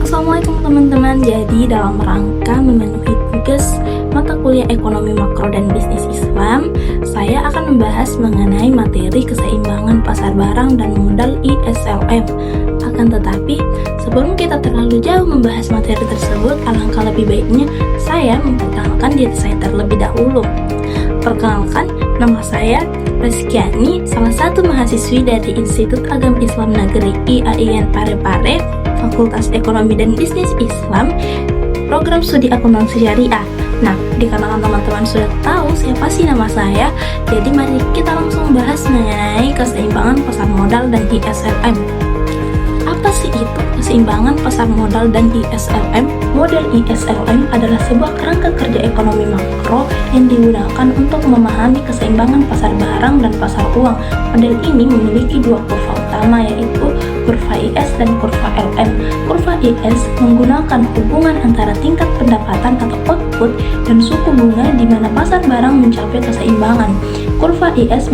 Assalamualaikum teman-teman. Jadi dalam rangka memenuhi tugas mata kuliah ekonomi makro dan bisnis Islam, saya akan membahas mengenai materi keseimbangan pasar barang dan modal ISLM. Akan tetapi, sebelum kita terlalu jauh membahas materi tersebut, alangkah lebih baiknya saya memperkenalkan diri saya terlebih dahulu. Perkenalkan, nama saya Reskiani, salah satu mahasiswi dari Institut Agama Islam Negeri IAIN Parepare, Fakultas Ekonomi dan Bisnis Islam, Program Studi Akuntansi Syariah. Nah, dikarenakan teman-teman sudah tahu siapa sih nama saya, jadi mari kita langsung bahas mengenai keseimbangan pasar modal dan ISLM. Apa sih itu keseimbangan pasar modal dan ISLM? Model ISLM adalah sebuah kerangka kerja ekonomi makro yang digunakan untuk memahami keseimbangan pasar barang dan pasar uang. Model ini memiliki dua kurva utama, yaitu kurva IS dan kurva LM. Kurva IS menggunakan hubungan antara tingkat pendapatan atau output dan suku bunga di mana pasar barang mencapai keseimbangan. Kurva IS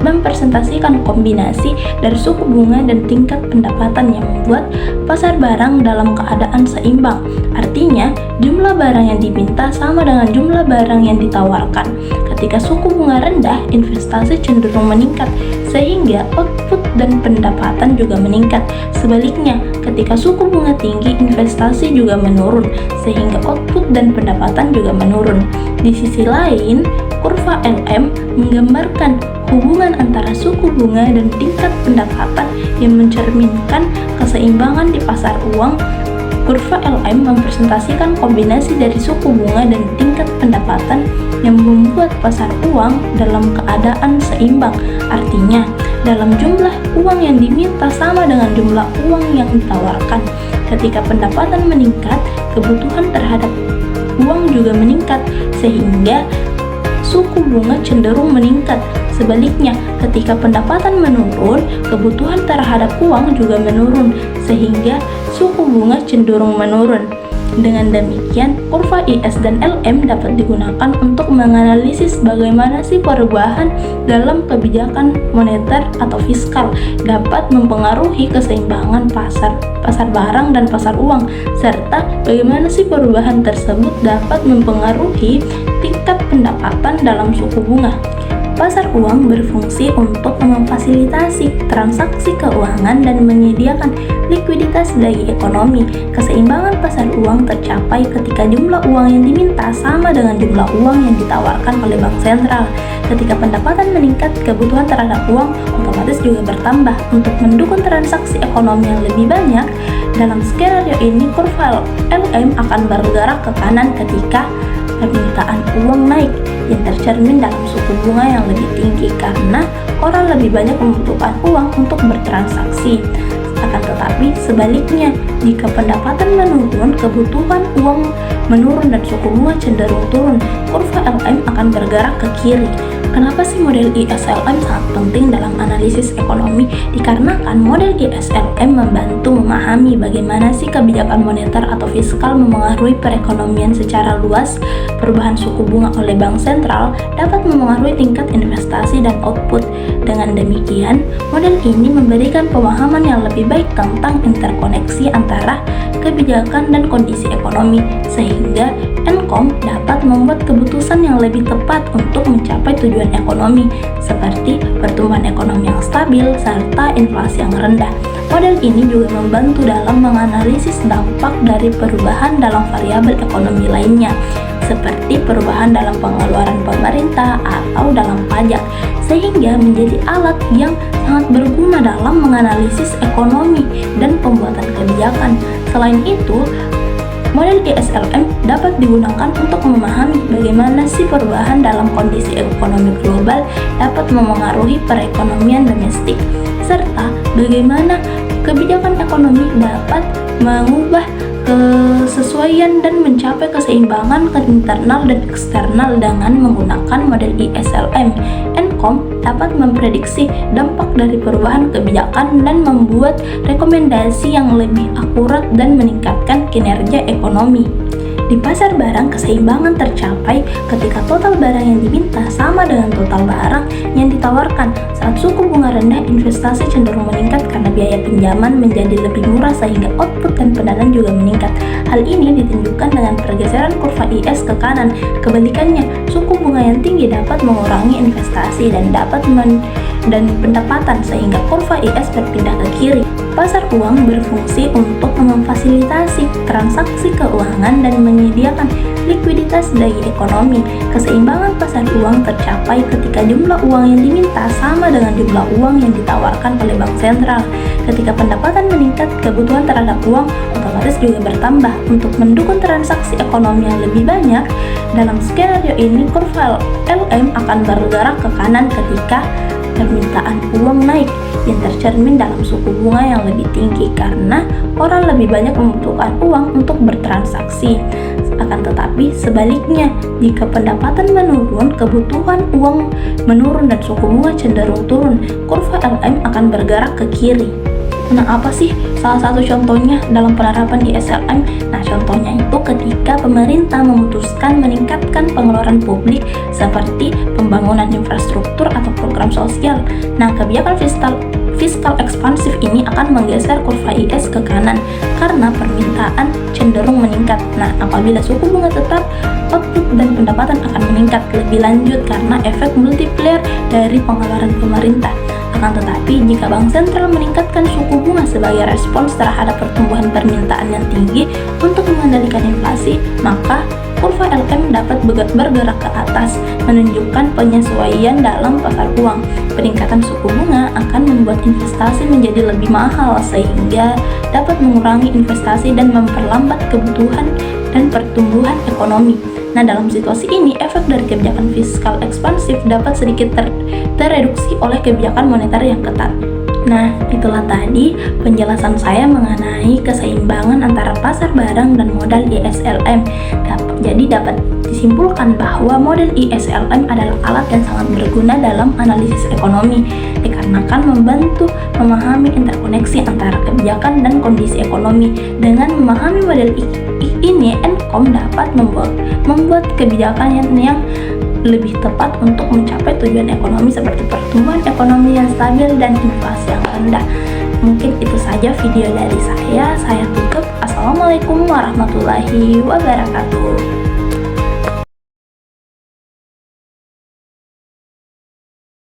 mempresentasikan kombinasi dari suku bunga dan tingkat pendapatan yang membuat pasar barang dalam keadaan seimbang. Artinya, jumlah barang yang diminta sama dengan jumlah barang yang ditawarkan. Ketika suku bunga rendah, investasi cenderung meningkat, sehingga output dan pendapatan juga meningkat. Sebaliknya, ketika suku bunga tinggi, investasi juga menurun, sehingga output dan pendapatan juga menurun. Di sisi lain, kurva LM menggambarkan hubungan antara suku bunga dan tingkat pendapatan yang mencerminkan keseimbangan di pasar uang. Kurva LM mempresentasikan kombinasi dari suku bunga dan tingkat pendapatan yang membuat pasar uang dalam keadaan seimbang. Artinya, dalam jumlah uang yang diminta sama dengan jumlah uang yang ditawarkan. Ketika pendapatan meningkat, kebutuhan terhadap uang juga meningkat, sehingga suku bunga cenderung meningkat. Sebaliknya, ketika pendapatan menurun, kebutuhan terhadap uang juga menurun, sehingga suku bunga cenderung menurun. Dengan demikian, kurva IS dan LM dapat digunakan untuk menganalisis bagaimana sih perubahan dalam kebijakan moneter atau fiskal dapat mempengaruhi keseimbangan pasar barang dan pasar uang, serta bagaimana sih perubahan tersebut dapat mempengaruhi tingkat pendapatan dalam suku bunga. Pasar uang berfungsi untuk memfasilitasi transaksi keuangan dan menyediakan likuiditas bagi ekonomi. Keseimbangan pasar uang tercapai ketika jumlah uang yang diminta sama dengan jumlah uang yang ditawarkan oleh bank sentral. Ketika pendapatan meningkat, kebutuhan terhadap uang otomatis juga bertambah. Untuk mendukung transaksi ekonomi yang lebih banyak, dalam skenario ini kurva LM akan bergerak ke kanan ketika permintaan uang naik, yang tercermin dalam suku bunga yang lebih tinggi karena orang lebih banyak membutuhkan uang untuk bertransaksi. Akan tetapi sebaliknya, jika pendapatan menurun, kebutuhan uang menurun dan suku bunga cenderung turun, kurva LM akan bergerak ke kiri. Kenapa sih model ISLM sangat penting dalam analisis ekonomi? Dikarenakan model ISLM membantu memahami bagaimana sih kebijakan moneter atau fiskal memengaruhi perekonomian secara luas. Perubahan suku bunga oleh bank sentral dapat memengaruhi tingkat investasi dan output. Dengan demikian, model ini memberikan pemahaman yang lebih baik tentang interkoneksi antara kebijakan dan kondisi ekonomi, sehingga Nkom dapat membuat keputusan yang lebih tepat untuk mencapai tujuan ekonomi, seperti pertumbuhan ekonomi yang stabil serta inflasi yang rendah. Model ini juga membantu dalam menganalisis dampak dari perubahan dalam variabel ekonomi lainnya, seperti perubahan dalam pengeluaran pemerintah atau dalam pajak, sehingga menjadi alat yang sangat berguna dalam menganalisis ekonomi dan pembuatan kebijakan. Selain itu, model ISLM dapat digunakan untuk memahami bagaimana sih perubahan dalam kondisi ekonomi global dapat memengaruhi perekonomian domestik, serta bagaimana kebijakan ekonomi dapat mengubah kesesuaian dan mencapai keseimbangan ke internal dan eksternal dengan menggunakan model ISLM. Nkom dapat memprediksi dampak dari perubahan kebijakan dan membuat rekomendasi yang lebih akurat dan meningkatkan kinerja ekonomi. Di pasar barang, keseimbangan tercapai ketika total barang yang diminta sama dengan total barang yang ditawarkan. Saat suku bunga rendah, investasi cenderung meningkat karena biaya pinjaman menjadi lebih murah sehingga output dan pendanaan juga meningkat. Hal ini ditunjukkan dengan pergeseran kurva IS ke kanan. Kebalikannya, suku bunga yang tinggi dapat mengurangi investasi dan pendapatan sehingga kurva IS berpindah ke kiri. Pasar uang berfungsi untuk memfasilitasi transaksi keuangan dan menyediakan likuiditas bagi ekonomi. Keseimbangan pasar uang tercapai ketika jumlah uang yang diminta sama dengan jumlah uang yang ditawarkan oleh bank sentral. Ketika pendapatan meningkat, kebutuhan terhadap uang otomatis juga bertambah. Untuk mendukung transaksi ekonomi yang lebih banyak, dalam skenario ini kurva LM akan bergerak ke kanan ketika permintaan uang naik, yang tercermin dalam suku bunga yang lebih tinggi karena orang lebih banyak membutuhkan uang untuk bertransaksi. Akan tetapi sebaliknya, jika pendapatan menurun, kebutuhan uang menurun dan suku bunga cenderung turun, kurva LM akan bergerak ke kiri. Nah, apa sih salah satu contohnya dalam penerapan ISLM? Nah, contohnya itu ketika pemerintah memutuskan meningkatkan pengeluaran publik seperti pembangunan infrastruktur atau program sosial. Nah, kebijakan fiskal ekspansif ini akan menggeser kurva IS ke kanan karena permintaan cenderung meningkat. Nah, apabila suku bunga tetap, output dan pendapatan akan meningkat lebih lanjut karena efek multiplier dari pengeluaran pemerintah. Akan tetapi, jika bank sentral meningkatkan suku bunga sebagai respons terhadap pertumbuhan permintaan yang tinggi untuk mengendalikan inflasi, maka kurva LM dapat bergerak ke atas, menunjukkan penyesuaian dalam pasar uang. Peningkatan suku bunga akan membuat investasi menjadi lebih mahal sehingga dapat mengurangi investasi dan memperlambat kebutuhan dan pertumbuhan ekonomi. Nah, dalam situasi ini, efek dari kebijakan fiskal ekspansif dapat sedikit tereduksi oleh kebijakan moneter yang ketat. Nah, itulah tadi penjelasan saya mengenai keseimbangan antara pasar barang dan modal ISLM. Jadi dapat disimpulkan bahwa model ISLM adalah alat yang sangat berguna dalam analisis ekonomi, dikarenakan membantu memahami interkoneksi antara kebijakan dan kondisi ekonomi. Dengan memahami model ini, Nkom dapat membuat kebijakan yang lebih tepat untuk mencapai tujuan ekonomi seperti pertumbuhan ekonomi yang stabil dan inflasi yang rendah. Mungkin itu saja video dari saya tutup. Assalamualaikum warahmatullahi wabarakatuh.